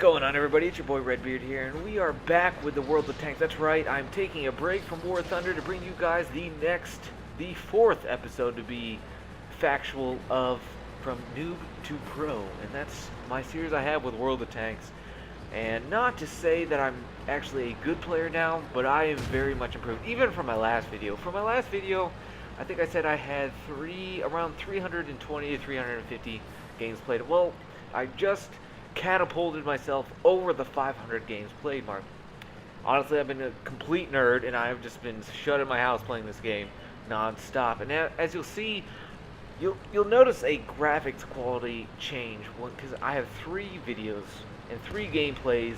going on, everybody? It's your boy Redbeard here, and we are back with the World of Tanks. That's right, I'm taking a break from War Thunder to bring you guys the fourth episode to be factual of From Noob to Pro, and that's my series I have with World of Tanks. And not to say that I'm actually a good player now, but I am very much improved, even from my last video. From my last video, I think I said I had around 320 to 350 games played. Well, I just catapulted myself over the 500 games played mark. Honestly, I've been a complete nerd, and I've just been shut in my house playing this game non-stop. And as you'll see, you'll notice a graphics quality change because I have 3 videos and 3 gameplays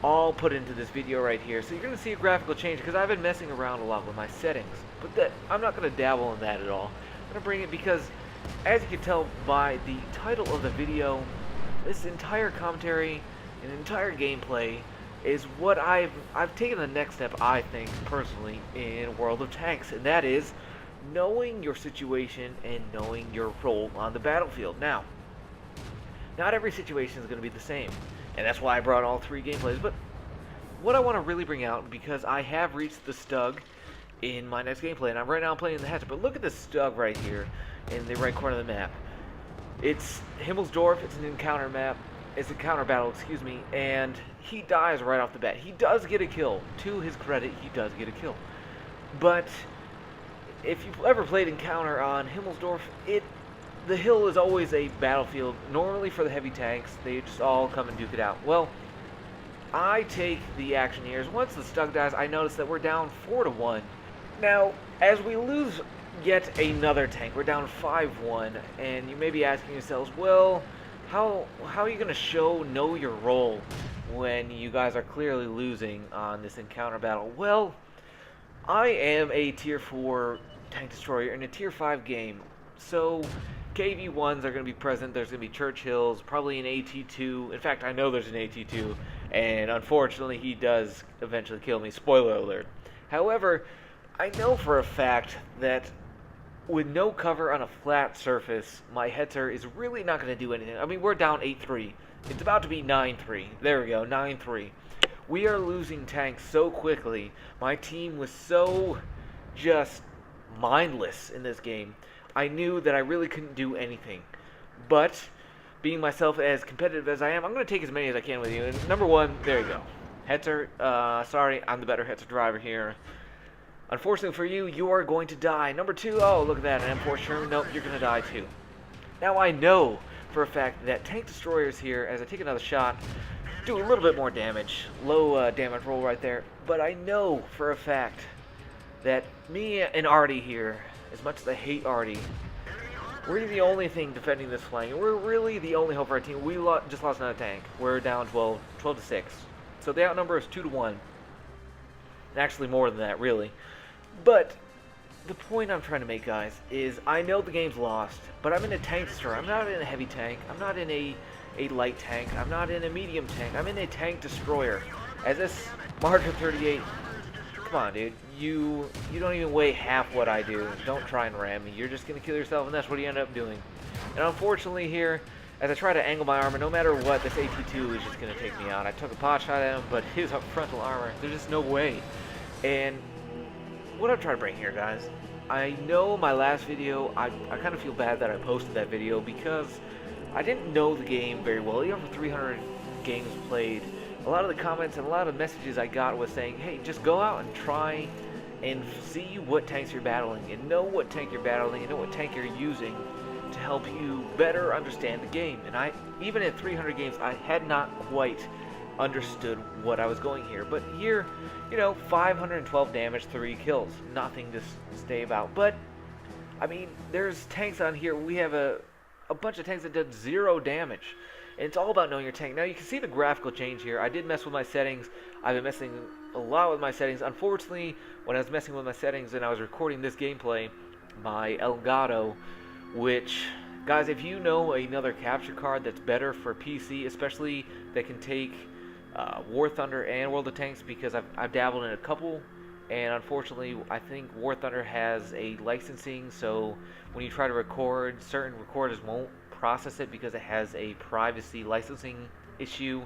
all put into this video right here. So you're going to see a graphical change because I've been messing around a lot with my settings. But I'm not going to dabble in that at all. I'm going to bring it because, as you can tell by the title of the video, this entire commentary and entire gameplay is what I've taken the next step, I think, personally, in World of Tanks, and that is knowing your situation and knowing your role on the battlefield. Now, not every situation is going to be the same, and that's why I brought all 3 gameplays, but what I want to really bring out, because I have reached the Stug in my next gameplay, and right now I'm playing the Hatcher, but look at this Stug right here in the right corner of the map. It's Himmelsdorf, it's an encounter map, it's a counter battle, excuse me, and he dies right off the bat. He does get a kill. To his credit, he does get a kill. But if you've ever played encounter on Himmelsdorf, the hill is always a battlefield, normally for the heavy tanks. They just all come and duke it out. Well, I take the action here. Once the Stug dies, I notice that we're down 4-1. Now, as we lose yet another tank, we're down 5-1, and you may be asking yourselves, well, how are you going to know your role when you guys are clearly losing on this encounter battle? Well, I am a tier 4 tank destroyer in a tier 5 game, so KV1s are going to be present. There's going to be Churchills, probably an AT2. In fact, I know there's an AT2, and unfortunately he does eventually kill me. Spoiler alert. However, I know for a fact that with no cover on a flat surface, my Hetzer is really not going to do anything. I mean, we're down 8-3. It's about to be 9-3. There we go, 9-3. We are losing tanks so quickly. My team was so just mindless in this game. I knew that I really couldn't do anything. But, being myself as competitive as I am, I'm going to take as many as I can with you. And number 1, there you go. Hetzer, sorry, I'm the better Hetzer driver here. Unfortunately for you, you are going to die. Number 2, oh, look at that, an M4 Sherman. Nope, you're going to die too. Now, I know for a fact that tank destroyers here, as I take another shot, do a little bit more damage. Low damage roll right there. But I know for a fact that me and Artie here, as much as I hate Artie, we're the only thing defending this flank. We're really the only hope for our team. We just lost another tank. We're down 12-6. So the outnumber is 2-1. Actually more than that, really. But the point I'm trying to make, guys, is I know the game's lost, but I'm in a tank destroyer. I'm not in a heavy tank. I'm not in a light tank. I'm not in a medium tank. I'm in a tank destroyer. As this Marker 38, come on, dude. You don't even weigh half what I do. Don't try and ram me. You're just going to kill yourself, and that's what you end up doing. And unfortunately here, as I try to angle my armor, no matter what, this AT2 is just going to take me out. I took a pot shot at him, but his frontal armor, there's just no way. And what I'm trying to bring here, guys, I know my last video, I kind of feel bad that I posted that video because I didn't know the game very well. Even for 300 games played, a lot of the comments and a lot of messages I got was saying, hey, just go out and try and see what tanks you're battling and know what tank you're battling and know what tank you're using to help you better understand the game. And even at 300 games, I had not quite understood what I was going here. But here, 512 damage, 3 kills. Nothing to stay about. But, I mean, there's tanks on here. We have a bunch of tanks that did 0 damage. And it's all about knowing your tank. Now, you can see the graphical change here. I did mess with my settings. I've been messing a lot with my settings. Unfortunately, when I was messing with my settings and I was recording this gameplay, my Elgato, which, guys, if you know another capture card that's better for PC, especially that can take War Thunder and World of Tanks, because I've dabbled in a couple, and unfortunately I think War Thunder has a licensing, so when you try to record, certain recorders won't process it because it has a privacy licensing issue.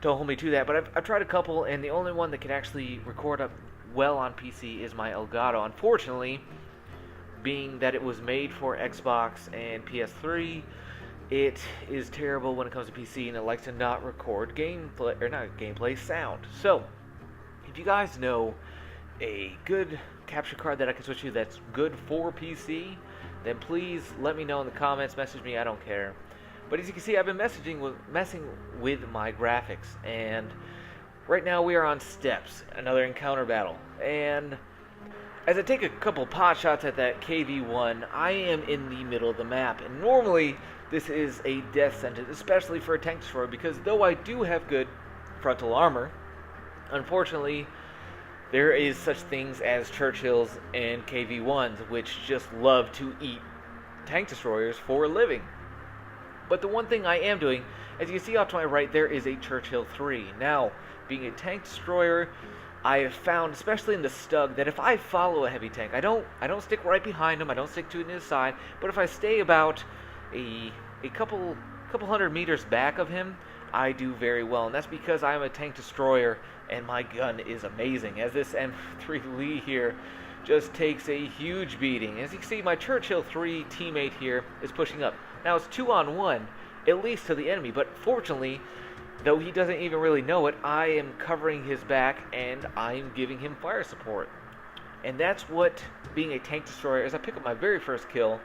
don't hold me to that, but I've tried a couple, and the only one that can actually record up well on PC is my Elgato. Unfortunately, being that it was made for Xbox and PS3, it is terrible when it comes to PC, and it likes to not record gameplay, or not gameplay, sound. So, if you guys know a good capture card that I can switch to that's good for PC, then please let me know in the comments, message me, I don't care. But as you can see, I've been messing with my graphics, and right now we are on steps, another encounter battle. And as I take a couple pot shots at that KV-1, I am in the middle of the map, and normally this is a death sentence, especially for a tank destroyer, because though I do have good frontal armor, unfortunately there is such things as Churchills and KV-1s, which just love to eat tank destroyers for a living. But the one thing I am doing, as you can see off to my right, there is a Churchill 3. Now, being a tank destroyer, I have found, especially in the Stug, that if I follow a heavy tank, I don't stick right behind him, I don't stick to his side, but if I stay about a couple hundred meters back of him, I do very well, and that's because I am a tank destroyer, and my gun is amazing, as this M3 Lee here just takes a huge beating. As you can see, my Churchill 3 teammate here is pushing up. Now it's 2-on-1, at least to the enemy, but fortunately, though he doesn't even really know it, I am covering his back and I'm giving him fire support. And that's what being a tank destroyer, as I pick up my very first kill,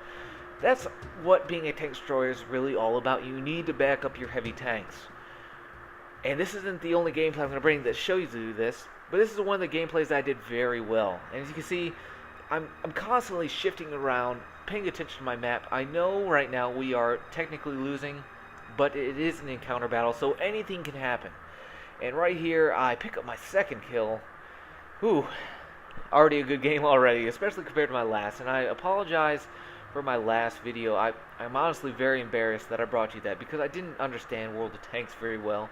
that's what being a tank destroyer is really all about. You need to back up your heavy tanks. And this isn't the only gameplay I'm going to bring that shows you this, but this is one of the gameplays that I did very well. And as you can see, I'm constantly shifting around, paying attention to my map. I know right now we are technically losing, but it is an encounter battle, so anything can happen. And right here, I pick up my second kill. Whew, already a good game already, especially compared to my last. And I apologize for my last video. I'm honestly very embarrassed that I brought you that, because I didn't understand World of Tanks very well.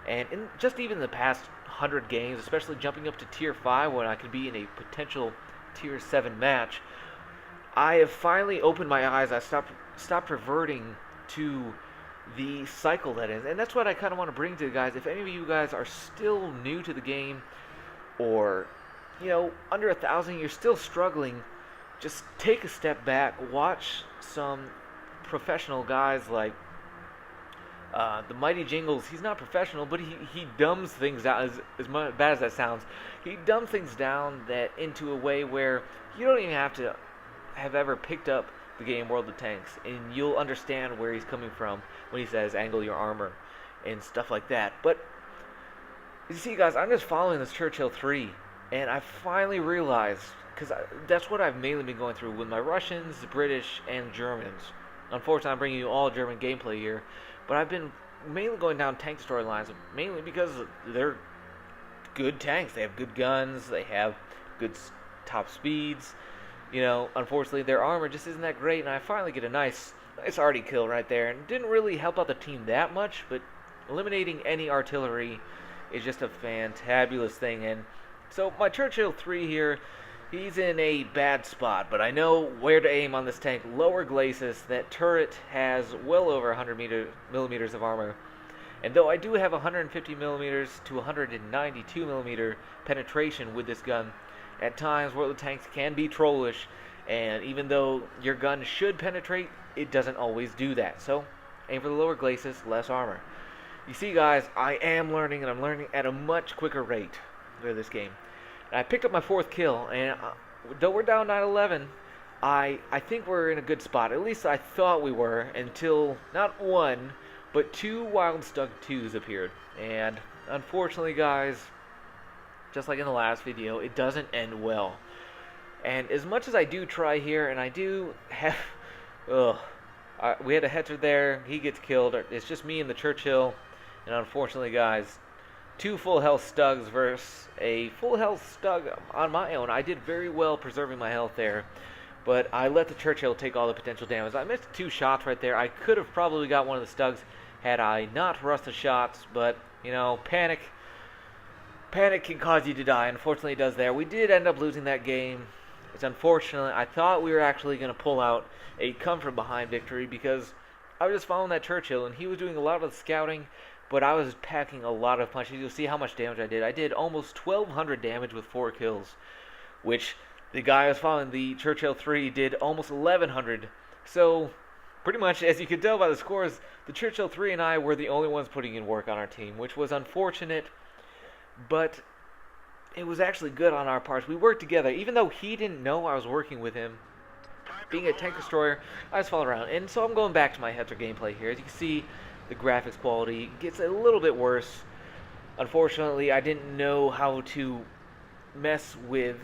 And in just even the past 100 games, especially jumping up to Tier 5 when I could be in a potential Tier 7 match, I have finally opened my eyes. I stopped reverting to the cycle that is. And that's what I kind of want to bring to you guys. If any of you guys are still new to the game, or, you know, under 1,000, you're still struggling, just take a step back, watch some professional guys like the Mighty Jingles. He's not professional, but he dumbs things down, as bad as that sounds. He dumbs things down that into a way where you don't even have to have ever picked up the game World of Tanks, and you'll understand where he's coming from when he says angle your armor and stuff like that. But you see, guys, I'm just following this Churchill 3, and I finally realized, because that's what I've mainly been going through with my Russians, the British, and Germans. Unfortunately, I'm bringing you all German gameplay here, but I've been mainly going down tank storylines, mainly because they're good tanks. They have good guns, they have good top speeds. You know, unfortunately, their armor just isn't that great, and I finally get a nice arty kill right there. And didn't really help out the team that much, but eliminating any artillery is just a fantabulous thing. And so my Churchill 3 here, he's in a bad spot, but I know where to aim on this tank. Lower glacis, that turret has well over 100 millimeters of armor. And though I do have 150 millimeters to 192 millimeter penetration with this gun, at times World of Tanks can be trollish, and even though your gun should penetrate, it doesn't always do that. So aim for the lower glacis, less armor. You see, guys, I am learning, and I'm learning at a much quicker rate for this game. And I picked up my fourth kill, and though we're down 9-11, I think we're in a good spot. At least I thought we were, until not one, but two Wild Stug 2s appeared. And unfortunately, guys, just like in the last video, it doesn't end well. And as much as I do try here, and I do have... we had a Hetzer there, he gets killed. It's just me and the Churchill. And unfortunately, guys, two full health Stugs versus a full health Stug on my own. I did very well preserving my health there, but I let the Churchill take all the potential damage. I missed two shots right there. I could have probably got one of the Stugs had I not rushed the shots, but, you know, panic can cause you to die. Unfortunately, it does there. We did end up losing that game. It's unfortunate. I thought we were actually going to pull out a come from behind victory, because I was just following that Churchill, and he was doing a lot of the scouting, but I was packing a lot of punches. You'll see how much damage I did. I did almost 1,200 damage with 4 kills, which the guy I was following, the Churchill 3, did almost 1,100. So, pretty much, as you can tell by the scores, the Churchill 3 and I were the only ones putting in work on our team, which was unfortunate, but it was actually good on our parts. We worked together, even though he didn't know I was working with him. Being a tank destroyer, I just followed around. And so I'm going back to my Hetzer gameplay here. As you can see, the graphics quality gets a little bit worse. Unfortunately, I didn't know how to mess with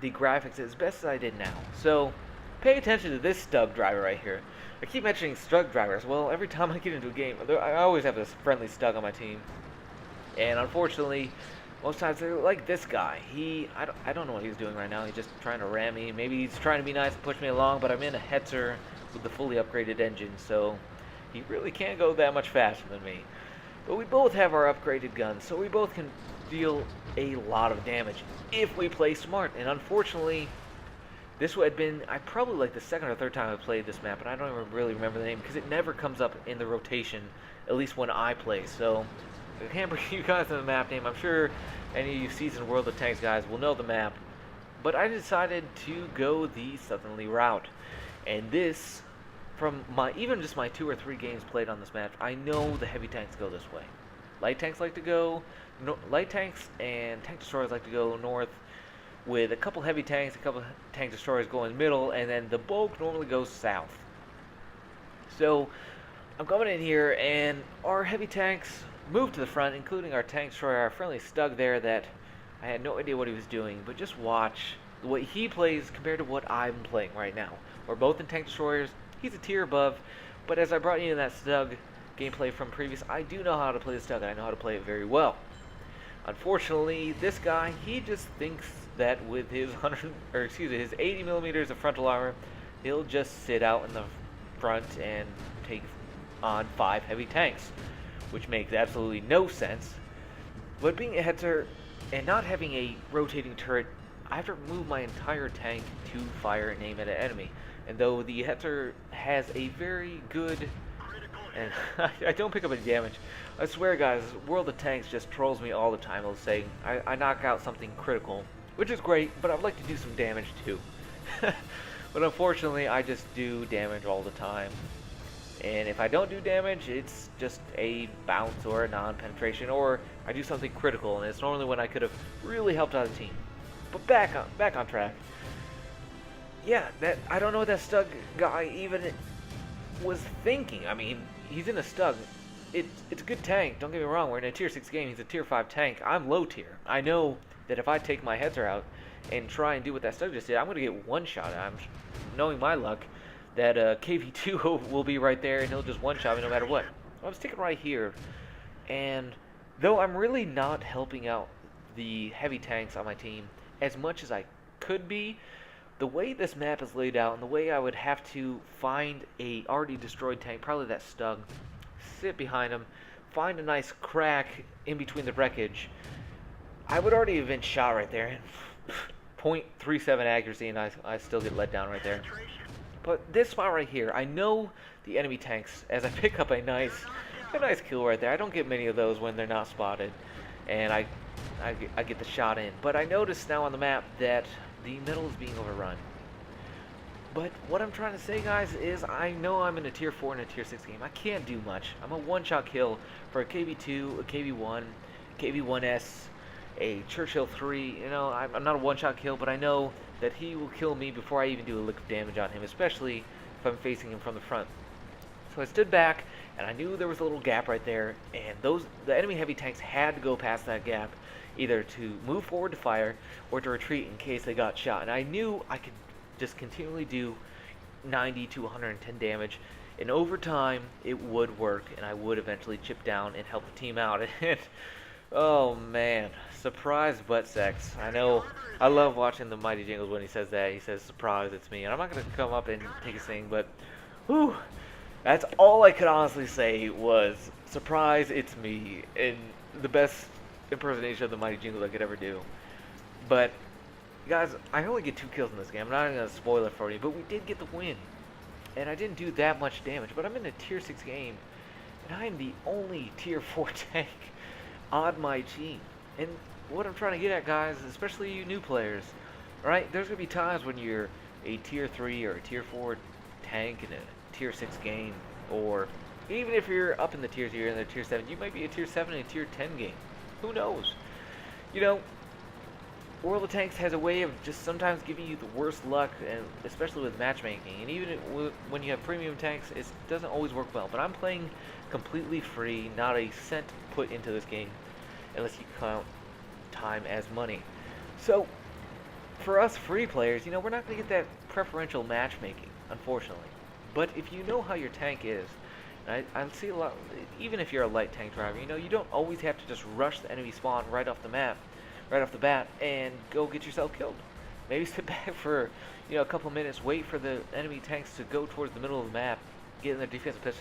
the graphics as best as I did now. So, pay attention to this Stug driver right here. I keep mentioning Stug drivers. Well, every time I get into a game, I always have this friendly Stug on my team. And unfortunately, most times they're like this guy. I don't know what he's doing right now. He's just trying to ram me. Maybe he's trying to be nice and push me along, but I'm in a Hetzer with the fully upgraded engine, so he really can't go that much faster than me. But we both have our upgraded guns, so we both can deal a lot of damage if we play smart. And unfortunately, this had been, probably like the second or third time I played this map, and I don't even really remember the name because it never comes up in the rotation, at least when I play. So I can't bring you guys the map name. I'm sure any of you seasoned World of Tanks guys will know the map. But I decided to go the southerly route. And this, from even just my 2 or 3 games played on this map, I know the heavy tanks go this way. Light tanks like to go, light tanks and tank destroyers like to go north, with a couple heavy tanks, a couple tank destroyers going middle, and then the bulk normally goes south. So I'm coming in here, and our heavy tanks moved to the front, including our tank destroyer, our friendly Stug there that I had no idea what he was doing, but just watch the way he plays compared to what I'm playing right now. We're both in tank destroyers. He's a tier above, but as I brought you in that Stug gameplay from previous, I do know how to play the Stug, and I know how to play it very well. Unfortunately, this guy, he just thinks that with his his 80 millimeters of frontal armor, he'll just sit out in the front and take on 5 heavy tanks, which makes absolutely no sense. But being a Hetzer and not having a rotating turret, I have to move my entire tank to fire and aim at an enemy. And though the Hetzer has a very good, and I don't pick up any damage, I swear guys, World of Tanks just trolls me all the time. I'll say I knock out something critical, which is great, but I'd like to do some damage too. But unfortunately, I just do damage all the time. And if I don't do damage, it's just a bounce or a non-penetration, or I do something critical, and it's normally when I could have really helped out the team. But back on track. Yeah, I don't know what that Stug guy even was thinking. I mean, he's in a Stug. It's a good tank, don't get me wrong. We're in a tier 6 game, he's a tier 5 tank. I'm low tier. I know that if I take my Hetzer out and try and do what that Stug just did, I'm going to get one shot. I'm knowing my luck that KV2 will be right there and he'll just one-shot me no matter what. I'm sticking right here, and though I'm really not helping out the heavy tanks on my team as much as I could be, the way this map is laid out and the way I would have to find a already destroyed tank, probably that Stug, sit behind him, find a nice crack in between the wreckage, I would already have been shot right there. 0.37 accuracy, and I still get let down right there. But this spot right here, I know the enemy tanks, as I pick up a nice kill right there. I don't get many of those when they're not spotted, and I get the shot in. But I notice now on the map that the middle is being overrun. But what I'm trying to say, guys, is I know I'm in a tier 4 and a tier 6 game. I can't do much. I'm a one-shot kill for a KV2, a KV1, KV1S, a Churchill 3. You know, I'm not a one-shot kill, but I know that he will kill me before I even do a lick of damage on him, especially if I'm facing him from the front. So I stood back, and I knew there was a little gap right there, and the enemy heavy tanks had to go past that gap, either to move forward to fire or to retreat in case they got shot. And I knew I could just continually do 90 to 110 damage, and over time it would work, and I would eventually chip down and help the team out. And oh man, surprise butt sex. I know, I love watching the Mighty Jingles when he says that. He says, surprise, it's me. And I'm not going to come up and take a thing, but whew, that's all I could honestly say was, surprise, it's me. And the best impersonation of the Mighty Jingles I could ever do. But guys, I only get 2 kills in this game. I'm not even going to spoil it for you, but we did get the win. And I didn't do that much damage, but I'm in a tier 6 game. and I am the only tier 4 tank on my team. And what I'm trying to get at, guys, especially you new players, right? There's going to be times when you're a tier 3 or a tier 4 tank in a tier 6 game, or even if you're up in the tiers, you're in the tier 7, you might be a tier 7 in a tier 10 game. Who knows? You know, World of Tanks has a way of just sometimes giving you the worst luck, and especially with matchmaking. And even when you have premium tanks, it doesn't always work well. But I'm playing completely free, not a cent put into this game, unless you count time as money. So, for us free players, you know, we're not going to get that preferential matchmaking, unfortunately. But if you know how your tank is, and I see a lot, even if you're a light tank driver, you know, you don't always have to just rush the enemy spawn right off the map, right off the bat, and go get yourself killed. Maybe sit back for, you know, a couple minutes, wait for the enemy tanks to go towards the middle of the map, get in their defensive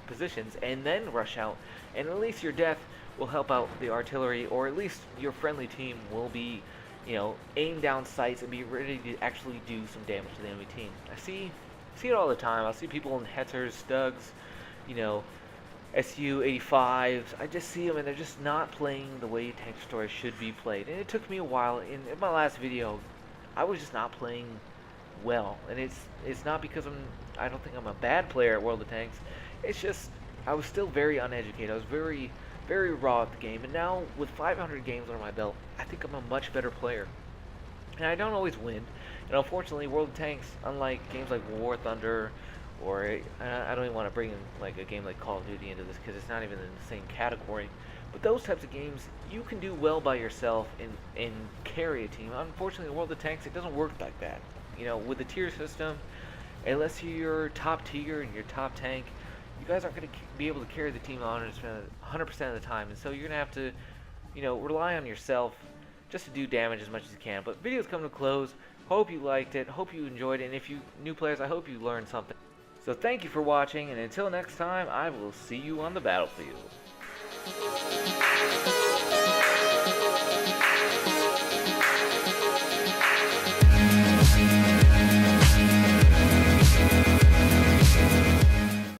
positions, and then rush out. And at least your death will help out the artillery, or at least your friendly team will be, you know, aim down sights and be ready to actually do some damage to the enemy team. I see it all the time. I see people in Hetzers, Stugs, you know, SU-85s. I just see them and they're just not playing the way Tank Story should be played. And it took me a while. In my last video, I was just not playing well. And it's not because I don't think I'm a bad player at World of Tanks. It's just I was still very uneducated. I was very raw at the game. And now with 500 games under my belt, I think I'm a much better player. And I don't always win. And unfortunately, World of Tanks, unlike games like War Thunder, or I don't even want to bring in like a game like Call of Duty into this because it's not even in the same category. But those types of games, you can do well by yourself and carry a team. Unfortunately, in World of Tanks, it doesn't work like that. You know, with the tier system, unless you're top tier and you're top tank, you guys aren't going to be able to carry the team on 100% of the time. And so you're going to have to, you know, rely on yourself just to do damage as much as you can. But video's coming to a close. Hope you liked it. Hope you enjoyed it. And if you new players, I hope you learned something. So thank you for watching, and until next time, I will see you on the battlefield.